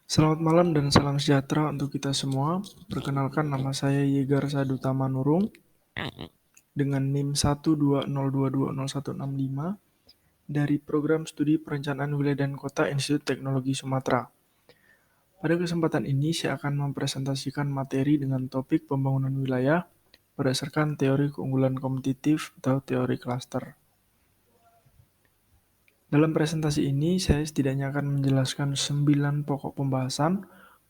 Selamat malam dan salam sejahtera untuk kita semua. Perkenalkan, nama saya Yegar Saduta Manurung dengan NIM 120220165 dari Program Studi Perencanaan Wilayah dan Kota Institut Teknologi Sumatera. Pada kesempatan ini saya akan mempresentasikan materi dengan topik pembangunan wilayah berdasarkan teori keunggulan kompetitif atau teori klaster. Dalam presentasi ini, saya setidaknya akan menjelaskan 9 pokok pembahasan,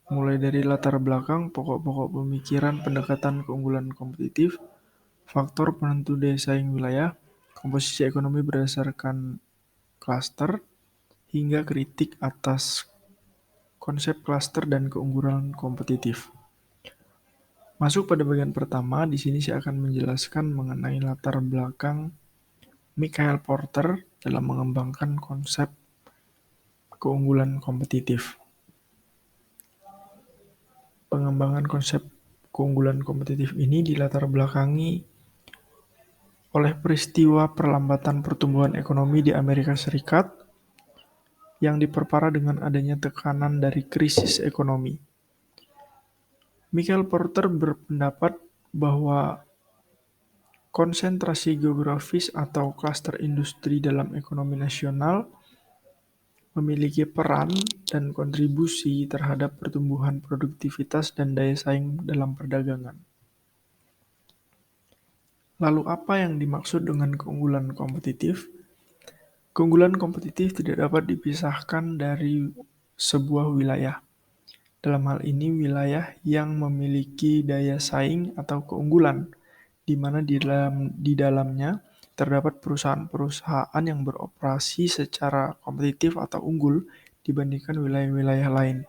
mulai dari latar belakang, pokok-pokok pemikiran, pendekatan keunggulan kompetitif, faktor penentu daya saing wilayah, komposisi ekonomi berdasarkan klaster, hingga kritik atas konsep klaster dan keunggulan kompetitif. Masuk pada bagian pertama, di sini saya akan menjelaskan mengenai latar belakang Michael Porter dalam mengembangkan konsep keunggulan kompetitif. Pengembangan konsep keunggulan kompetitif ini dilatar belakangi oleh peristiwa perlambatan pertumbuhan ekonomi di Amerika Serikat yang diperparah dengan adanya tekanan dari krisis ekonomi. Michael Porter berpendapat bahwa konsentrasi geografis atau klaster industri dalam ekonomi nasional memiliki peran dan kontribusi terhadap pertumbuhan produktivitas dan daya saing dalam perdagangan. Lalu apa yang dimaksud dengan keunggulan kompetitif? Keunggulan kompetitif tidak dapat dipisahkan dari sebuah wilayah. Dalam hal ini wilayah yang memiliki daya saing atau keunggulan, di mana di dalamnya terdapat perusahaan-perusahaan yang beroperasi secara kompetitif atau unggul dibandingkan wilayah-wilayah lain.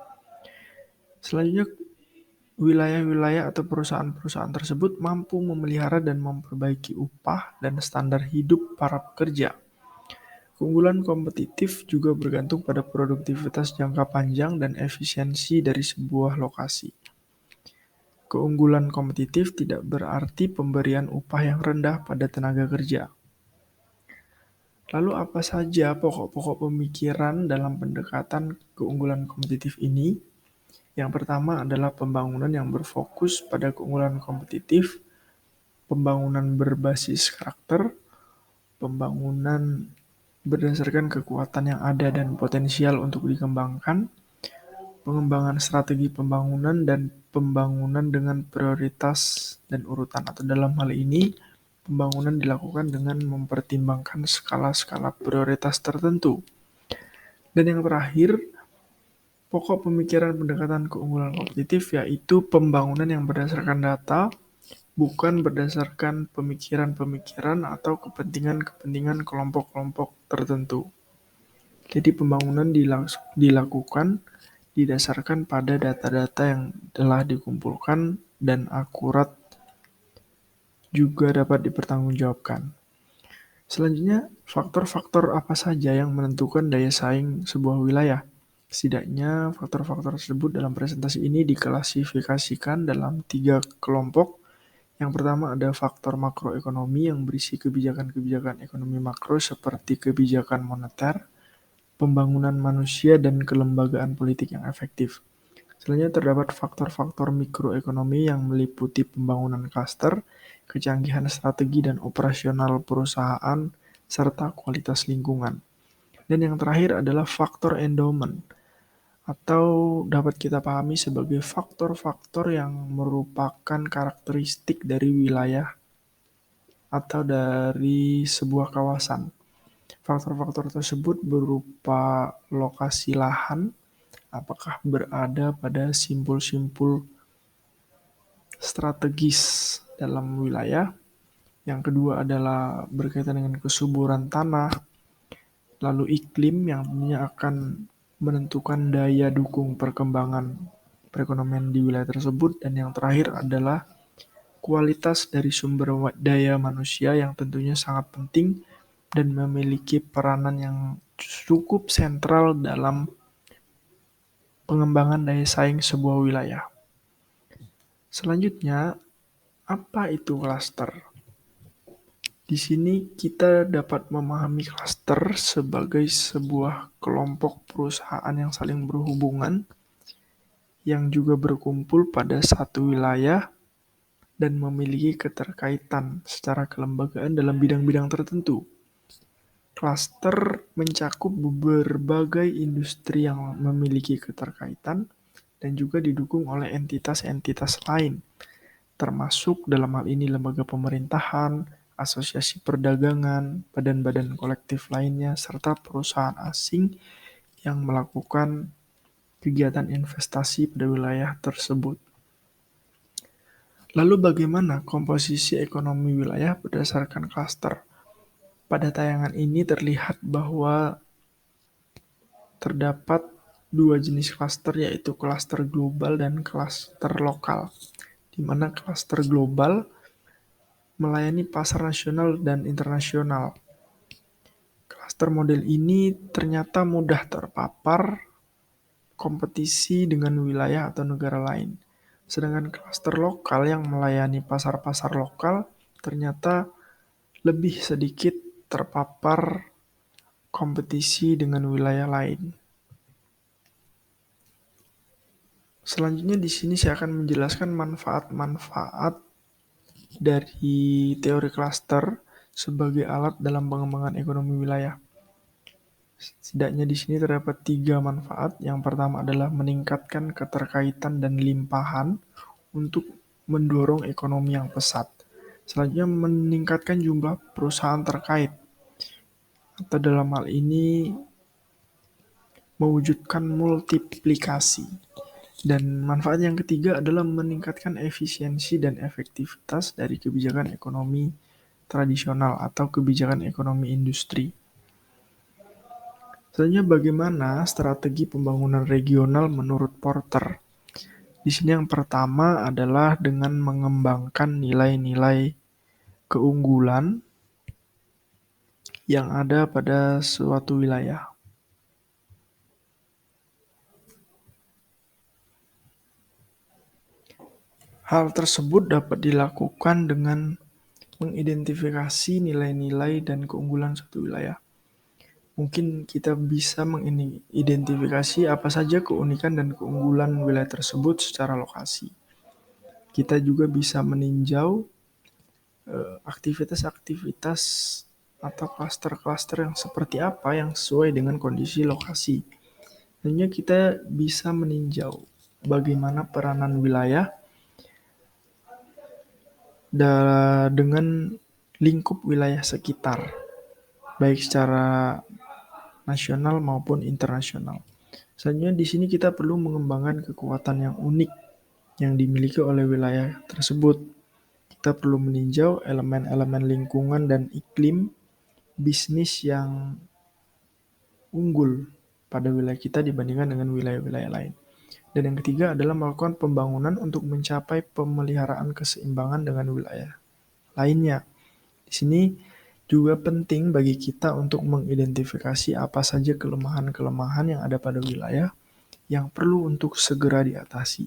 Selanjutnya, wilayah-wilayah atau perusahaan-perusahaan tersebut mampu memelihara dan memperbaiki upah dan standar hidup para pekerja. Keunggulan kompetitif juga bergantung pada produktivitas jangka panjang dan efisiensi dari sebuah lokasi. Keunggulan kompetitif tidak berarti pemberian upah yang rendah pada tenaga kerja. Lalu apa saja pokok-pokok pemikiran dalam pendekatan keunggulan kompetitif ini? Yang pertama adalah pembangunan yang berfokus pada keunggulan kompetitif, pembangunan berbasis karakter, pembangunan berdasarkan kekuatan yang ada dan potensial untuk dikembangkan, pengembangan strategi pembangunan dan pembangunan dengan prioritas dan urutan, atau dalam hal ini pembangunan dilakukan dengan mempertimbangkan skala-skala prioritas tertentu. Dan yang terakhir, pokok pemikiran pendekatan keunggulan kompetitif yaitu pembangunan yang berdasarkan data, bukan berdasarkan pemikiran-pemikiran atau kepentingan-kepentingan kelompok-kelompok tertentu. Jadi pembangunan dilakukan didasarkan pada data-data yang telah dikumpulkan dan akurat juga dapat dipertanggungjawabkan. Selanjutnya, faktor-faktor apa saja yang menentukan daya saing sebuah wilayah? Setidaknya, faktor-faktor tersebut dalam presentasi ini diklasifikasikan dalam 3 kelompok. Yang pertama ada faktor makroekonomi yang berisi kebijakan-kebijakan ekonomi makro seperti kebijakan moneter, pembangunan manusia, dan kelembagaan politik yang efektif. Selanjutnya terdapat faktor-faktor mikroekonomi yang meliputi pembangunan klaster, kecanggihan strategi dan operasional perusahaan, serta kualitas lingkungan. Dan yang terakhir adalah faktor endowment, atau dapat kita pahami sebagai faktor-faktor yang merupakan karakteristik dari wilayah atau dari sebuah kawasan. Faktor-faktor tersebut berupa lokasi lahan, apakah berada pada simpul-simpul strategis dalam wilayah. Yang kedua adalah berkaitan dengan kesuburan tanah, lalu iklim yang tentunya akan menentukan daya dukung perkembangan perekonomian di wilayah tersebut, dan yang terakhir adalah kualitas dari sumber daya manusia yang tentunya sangat penting dan memiliki peranan yang cukup sentral dalam pengembangan daya saing sebuah wilayah. Selanjutnya, apa itu klaster? Di sini kita dapat memahami klaster sebagai sebuah kelompok perusahaan yang saling berhubungan yang juga berkumpul pada satu wilayah dan memiliki keterkaitan secara kelembagaan dalam bidang-bidang tertentu. Klaster mencakup berbagai industri yang memiliki keterkaitan dan juga didukung oleh entitas-entitas lain, termasuk dalam hal ini lembaga pemerintahan, asosiasi perdagangan, badan-badan kolektif lainnya, serta perusahaan asing yang melakukan kegiatan investasi pada wilayah tersebut. Lalu bagaimana komposisi ekonomi wilayah berdasarkan klaster? Pada tayangan ini terlihat bahwa terdapat dua jenis klaster, yaitu klaster global dan klaster lokal, di mana klaster global melayani pasar nasional dan internasional. Klaster model ini ternyata mudah terpapar kompetisi dengan wilayah atau negara lain. Sedangkan klaster lokal yang melayani pasar-pasar lokal ternyata lebih sedikit terpapar kompetisi dengan wilayah lain. Selanjutnya di sini saya akan menjelaskan manfaat-manfaat dari teori klaster sebagai alat dalam pengembangan ekonomi wilayah. Setidaknya di sini terdapat 3 manfaat. Yang pertama adalah meningkatkan keterkaitan dan limpahan untuk mendorong ekonomi yang pesat. Selanjutnya meningkatkan jumlah perusahaan terkait, atau dalam hal ini mewujudkan multiplikasi. Dan manfaat yang ketiga adalah meningkatkan efisiensi dan efektivitas dari kebijakan ekonomi tradisional atau kebijakan ekonomi industri. Selanjutnya bagaimana strategi pembangunan regional menurut Porter? Di sini yang pertama adalah dengan mengembangkan nilai-nilai keunggulan yang ada pada suatu wilayah. Hal tersebut dapat dilakukan dengan mengidentifikasi nilai-nilai dan keunggulan suatu wilayah. Mungkin kita bisa mengidentifikasi apa saja keunikan dan keunggulan wilayah tersebut secara lokasi. Kita juga bisa meninjau aktivitas-aktivitas atau klaster-klaster yang seperti apa yang sesuai dengan kondisi lokasi. Tentunya kita bisa meninjau bagaimana peranan wilayah dengan lingkup wilayah sekitar, baik secara nasional maupun internasional. Selanjutnya di sini kita perlu mengembangkan kekuatan yang unik yang dimiliki oleh wilayah tersebut. Kita perlu meninjau elemen-elemen lingkungan dan iklim bisnis yang unggul pada wilayah kita dibandingkan dengan wilayah-wilayah lain. Dan yang ketiga adalah melakukan pembangunan untuk mencapai pemeliharaan keseimbangan dengan wilayah lainnya. Di sini juga penting bagi kita untuk mengidentifikasi apa saja kelemahan-kelemahan yang ada pada wilayah yang perlu untuk segera diatasi.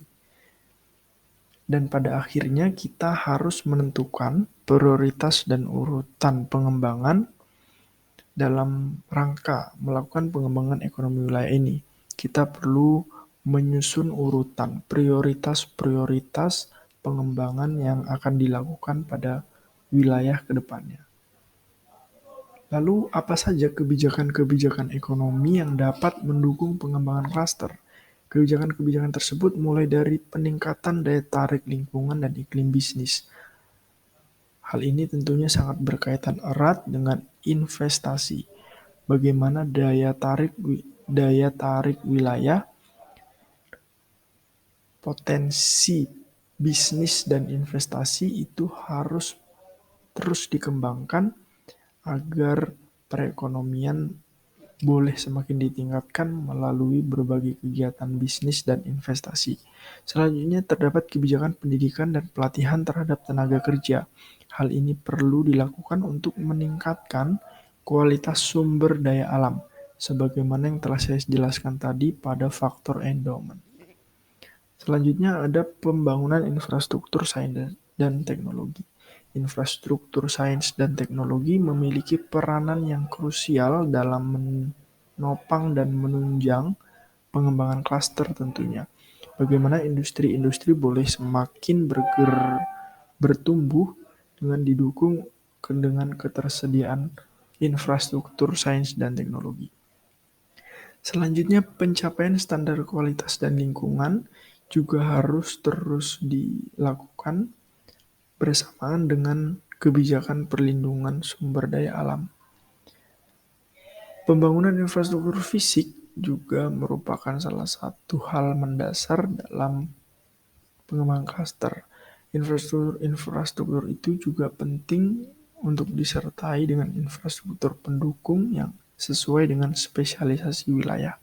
Dan pada akhirnya kita harus menentukan prioritas dan urutan pengembangan dalam rangka melakukan pengembangan ekonomi wilayah ini. Kita perlu menyusun urutan prioritas-prioritas pengembangan yang akan dilakukan pada wilayah ke depannya. Lalu apa saja kebijakan-kebijakan ekonomi yang dapat mendukung pengembangan klaster? Kebijakan-kebijakan tersebut mulai dari peningkatan daya tarik lingkungan dan iklim bisnis. Hal ini tentunya sangat berkaitan erat dengan investasi. Bagaimana daya tarik wilayah, potensi bisnis dan investasi itu harus terus dikembangkan agar perekonomian boleh semakin ditingkatkan melalui berbagai kegiatan bisnis dan investasi. Selanjutnya terdapat kebijakan pendidikan dan pelatihan terhadap tenaga kerja. Hal ini perlu dilakukan untuk meningkatkan kualitas sumber daya alam, sebagaimana yang telah saya jelaskan tadi pada faktor endowment. Selanjutnya ada pembangunan infrastruktur sains dan teknologi. Infrastruktur sains dan teknologi memiliki peranan yang krusial dalam menopang dan menunjang pengembangan klaster tentunya. bagaimana industri-industri boleh semakin bertumbuh dengan didukung dengan ketersediaan infrastruktur sains dan teknologi. Selanjutnya, pencapaian standar kualitas dan lingkungan juga harus terus dilakukan bersamaan dengan kebijakan perlindungan sumber daya alam. Pembangunan infrastruktur fisik juga merupakan salah satu hal mendasar dalam pengembangan klaster. Infrastruktur itu juga penting untuk disertai dengan infrastruktur pendukung yang sesuai dengan spesialisasi wilayah.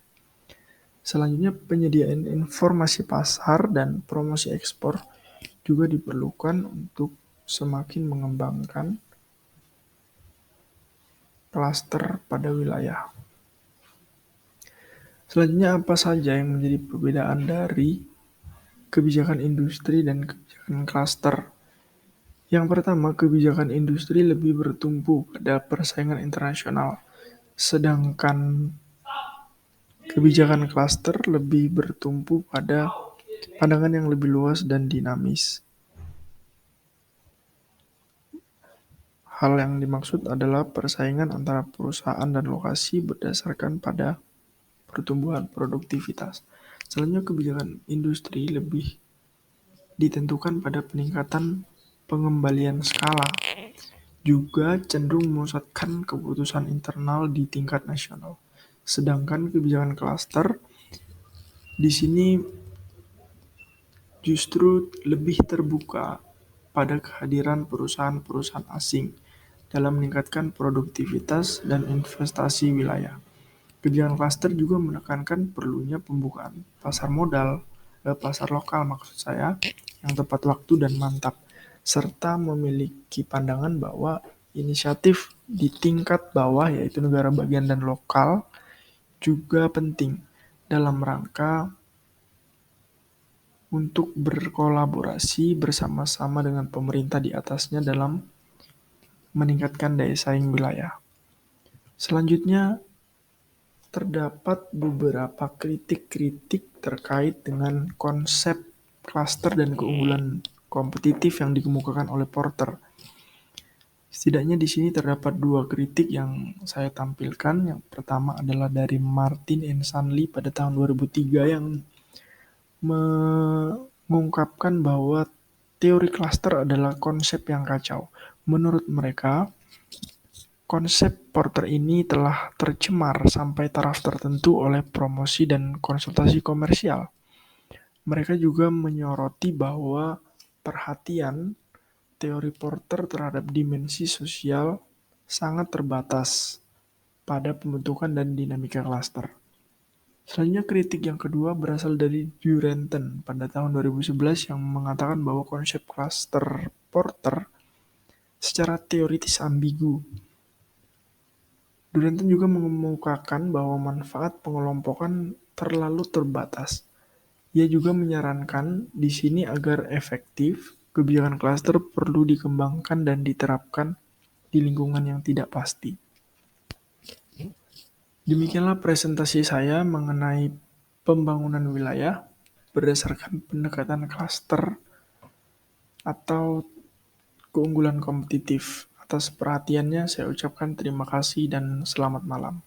Selanjutnya, penyediaan informasi pasar dan promosi ekspor juga diperlukan untuk semakin mengembangkan klaster pada wilayah. Selanjutnya, apa saja yang menjadi perbedaan dari kebijakan industri dan kebijakan klaster? Yang pertama, kebijakan industri lebih bertumpu pada persaingan internasional, sedangkan kebijakan klaster lebih bertumpu pada pandangan yang lebih luas dan dinamis. Hal yang dimaksud adalah persaingan antara perusahaan dan lokasi berdasarkan pada pertumbuhan produktivitas. Selanjutnya, kebijakan industri lebih ditentukan pada peningkatan pengembalian skala, juga cenderung memusatkan keputusan internal di tingkat nasional. Sedangkan kebijakan klaster di sini justru lebih terbuka pada kehadiran perusahaan-perusahaan asing dalam meningkatkan produktivitas dan investasi wilayah. Kebijakan klaster juga menekankan perlunya pembukaan pasar modal, pasar lokal maksud saya, yang tepat waktu dan mantap, serta memiliki pandangan bahwa inisiatif di tingkat bawah yaitu negara bagian dan lokal juga penting dalam rangka untuk berkolaborasi bersama-sama dengan pemerintah di atasnya dalam meningkatkan daya saing wilayah. Selanjutnya, terdapat beberapa kritik-kritik terkait dengan konsep klaster dan keunggulan kompetitif yang dikemukakan oleh Porter. Setidaknya di sini terdapat dua kritik yang saya tampilkan. Yang pertama adalah dari Martin and Sunley pada tahun 2003 yang mengungkapkan bahwa teori klaster adalah konsep yang kacau. Menurut mereka, konsep Porter ini telah tercemar sampai taraf tertentu oleh promosi dan konsultasi komersial. Mereka juga menyoroti bahwa perhatian teori Porter terhadap dimensi sosial sangat terbatas pada pembentukan dan dinamika klaster. Selanjutnya, kritik yang kedua berasal dari Duranton pada tahun 2011 yang mengatakan bahwa konsep klaster Porter secara teoritis ambigu. Duranton juga mengemukakan bahwa manfaat pengelompokan terlalu terbatas. Ia juga menyarankan di sini agar efektif, kebijakan klaster perlu dikembangkan dan diterapkan di lingkungan yang tidak pasti. Demikianlah presentasi saya mengenai pembangunan wilayah berdasarkan pendekatan klaster atau keunggulan kompetitif. Atas perhatiannya saya ucapkan terima kasih dan selamat malam.